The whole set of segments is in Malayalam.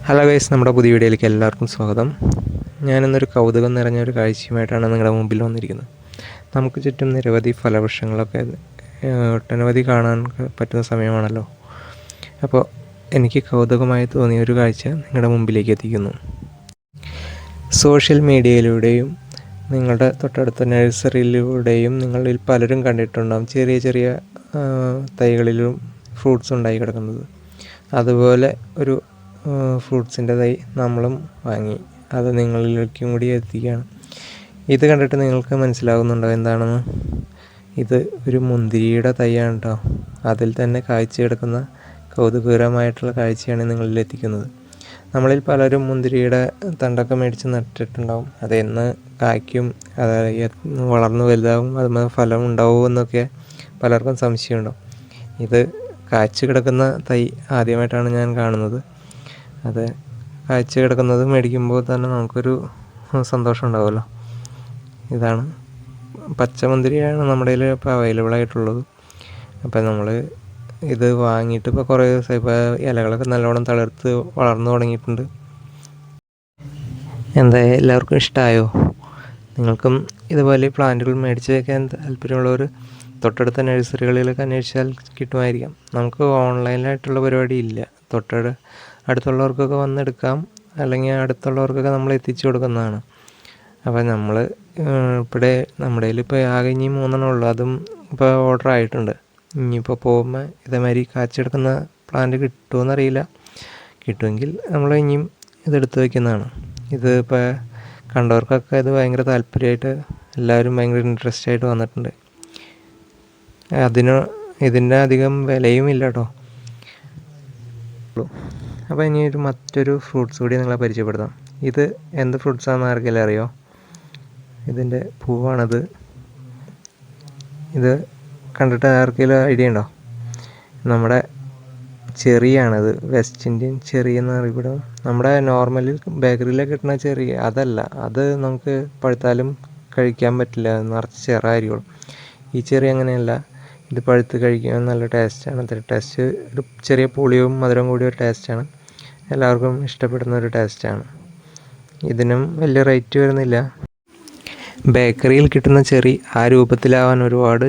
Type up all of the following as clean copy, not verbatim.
ഹലോ ഗൈസ്, നമ്മുടെ പുതിയ വീഡിയോയിലേക്ക് എല്ലാവർക്കും സ്വാഗതം. ഞാനിന്നൊരു കൗതുകം നിറഞ്ഞൊരു കാഴ്ചയുമായിട്ടാണ് നിങ്ങളുടെ മുമ്പിൽ വന്നിരിക്കുന്നത്. നമുക്ക് ചുറ്റും നിരവധി ഫലവൃക്ഷങ്ങളൊക്കെ ഒട്ടനവധി കാണാൻ പറ്റുന്ന സമയമാണല്ലോ. അപ്പോൾ എനിക്ക് കൗതുകമായി തോന്നിയ ഒരു കാഴ്ച നിങ്ങളുടെ മുമ്പിലേക്ക് എത്തിക്കുന്നു. സോഷ്യൽ മീഡിയയിലൂടെയും നിങ്ങളുടെ തൊട്ടടുത്ത നഴ്സറിയിലൂടെയും നിങ്ങളിൽ പലരും കണ്ടിട്ടുണ്ടാകും ചെറിയ ചെറിയ തൈകളിലും ഫ്രൂട്ട്സ് ഉണ്ടായി കിടക്കുന്നത്. അതുപോലെ ഒരു ഫ്രൂട്ട്സിൻ്റെ തൈ നമ്മളും വാങ്ങി അത് നിങ്ങളിലേക്കും കൂടി എത്തിക്കുകയാണ്. ഇത് കണ്ടിട്ട് നിങ്ങൾക്ക് മനസ്സിലാകുന്നുണ്ടോ എന്താണെന്ന്? ഇത് ഒരു മുന്തിരിയുടെ തൈയാണ് കേട്ടോ. അതിൽ തന്നെ കായ്ച്ചു കിടക്കുന്ന കൗതുകകരമായിട്ടുള്ള കാഴ്ചയാണ് നിങ്ങളിൽ എത്തിക്കുന്നത്. നമ്മളിൽ പലരും മുന്തിരിയുടെ തണ്ടൊക്കെ മേടിച്ച് നട്ടിട്ടുണ്ടാവും. അതെന്ന് കായ്ക്കും, അത് വളർന്ന് വലുതാവും, അതുപോലെ ഫലം ഉണ്ടാവും എന്നൊക്കെ പലർക്കും സംശയമുണ്ടാവും. ഇത് കായ്ച്ചു കിടക്കുന്ന തൈ ആദ്യമായിട്ടാണ് ഞാൻ കാണുന്നത്. അത് കായ്ച്ചു കിടക്കുന്നത് മേടിക്കുമ്പോൾ തന്നെ നമുക്കൊരു സന്തോഷം ഉണ്ടാവുമല്ലോ. ഇതാണ് പച്ചമുന്തിരിയാണ് നമ്മുടെ കയ്യിൽ ഇപ്പോൾ അവൈലബിൾ ആയിട്ടുള്ളത്. അപ്പോൾ നമ്മൾ ഇത് വാങ്ങിയിട്ട് ഇപ്പോൾ കുറേ ദിവസമായി. ഇപ്പോൾ ഇലകളൊക്കെ നല്ലോണം തളിർത്ത് വളർന്നു തുടങ്ങിയിട്ടുണ്ട്. എന്താ, എല്ലാവർക്കും ഇഷ്ടമായോ? നിങ്ങൾക്കും ഇതുപോലെ പ്ലാന്റുകൾ മേടിച്ച് വയ്ക്കാൻ താല്പര്യമുള്ളവർ തൊട്ടടുത്ത നഴ്സറികളിലൊക്കെ അന്വേഷിച്ചാൽ കിട്ടുമായിരിക്കാം. നമുക്ക് ഓൺലൈനായിട്ടുള്ള പരിപാടി ഇല്ല. അടുത്തുള്ളവർക്കൊക്കെ വന്നെടുക്കാം, അല്ലെങ്കിൽ അടുത്തുള്ളവർക്കൊക്കെ നമ്മൾ എത്തിച്ചു കൊടുക്കുന്നതാണ്. അപ്പോൾ നമ്മൾ ഇവിടെ നമ്മുടെ കയ്യിൽ ഇപ്പോൾ ആകെ ഇനി 3 ഉള്ളൂ. അതും ഇപ്പോൾ ഓർഡർ ആയിട്ടുണ്ട്. ഇനിയിപ്പോൾ പോകുമ്പോൾ ഇതേമാതിരി കാച്ചെടുക്കുന്ന പ്ലാന്റ് കിട്ടുമോയെന്നറിയില്ല. കിട്ടുമെങ്കിൽ നമ്മൾ ഇനിയും ഇതെടുത്ത് വയ്ക്കുന്നതാണ്. ഇത് ഇപ്പോൾ കണ്ടവർക്കൊക്കെ ഇത് ഭയങ്കര താല്പര്യമായിട്ട് എല്ലാവരും ഭയങ്കര ഇൻട്രസ്റ്റ് ആയിട്ട് വന്നിട്ടുണ്ട്. ഇതിൻ്റെ അധികം വിലയും ഇല്ല കേട്ടോ. അപ്പോൾ ഇനി മറ്റൊരു ഫ്രൂട്ട്സ് കൂടി നിങ്ങളെ പരിചയപ്പെടുത്താം. ഇത് എന്ത് ഫ്രൂട്ട്സാണെന്ന് ആർക്കെങ്കിലും അറിയോ? ഇതിൻ്റെ പൂവാണത്. ഇത് കണ്ടിട്ട് ആർക്കെങ്കിലും ഐഡിയ ഉണ്ടോ? നമ്മുടെ ചെറിയാണത്. വെസ്റ്റ് ഇന്ത്യൻ ചെറി എന്ന് അറിയപ്പെടും. നമ്മുടെ നോർമലി ബേക്കറിയിലൊക്കെ കിട്ടുന്ന ചെറി അതല്ല. അത് നമുക്ക് പഴുത്താലും കഴിക്കാൻ പറ്റില്ല, നിറച്ച് ചെറായിരിക്കും. ഈ ചെറി അങ്ങനെയല്ല. ഇത് പഴുത്ത് കഴിക്കാൻ നല്ല ടേസ്റ്റാണ്. ടേസ്റ്റ് ഒരു ചെറിയ പുളിയും മധുരവും കൂടിയ ഒരു ടേസ്റ്റാണ്. എല്ലാവർക്കും ഇഷ്ടപ്പെടുന്ന ഒരു ടേസ്റ്റാണ്. ഇതിനും വലിയ റേറ്റ് വരുന്നില്ല. ബേക്കറിയിൽ കിട്ടുന്ന ചെറി ആ രൂപത്തിലാവാൻ ഒരുപാട്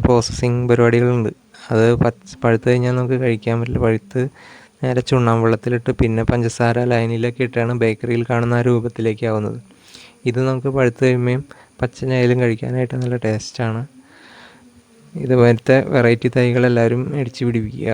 പ്രോസസ്സിങ് പരിപാടികളുണ്ട്. അത് പഴുത്ത് കഴിഞ്ഞാൽ നമുക്ക് കഴിക്കാൻ പറ്റില്ല. പഴുത്ത് നേരെ ചുണ്ണാമ്പ് വെള്ളത്തിലിട്ട് പിന്നെ പഞ്ചസാര ലൈനിലൊക്കെ ഇട്ടാണ് ബേക്കറിയിൽ കാണുന്ന ആ രൂപത്തിലേക്ക് ആവുന്നത്. ഇത് നമുക്ക് പഴുത്ത് കഴിയുമ്പോഴും പച്ചനായാലും കഴിക്കാനായിട്ട് നല്ല ടേസ്റ്റാണ്. ഇതുപോലത്തെ വെറൈറ്റി തൈകൾ എല്ലാവരും മേടിച്ച് പിടിപ്പിക്കുക.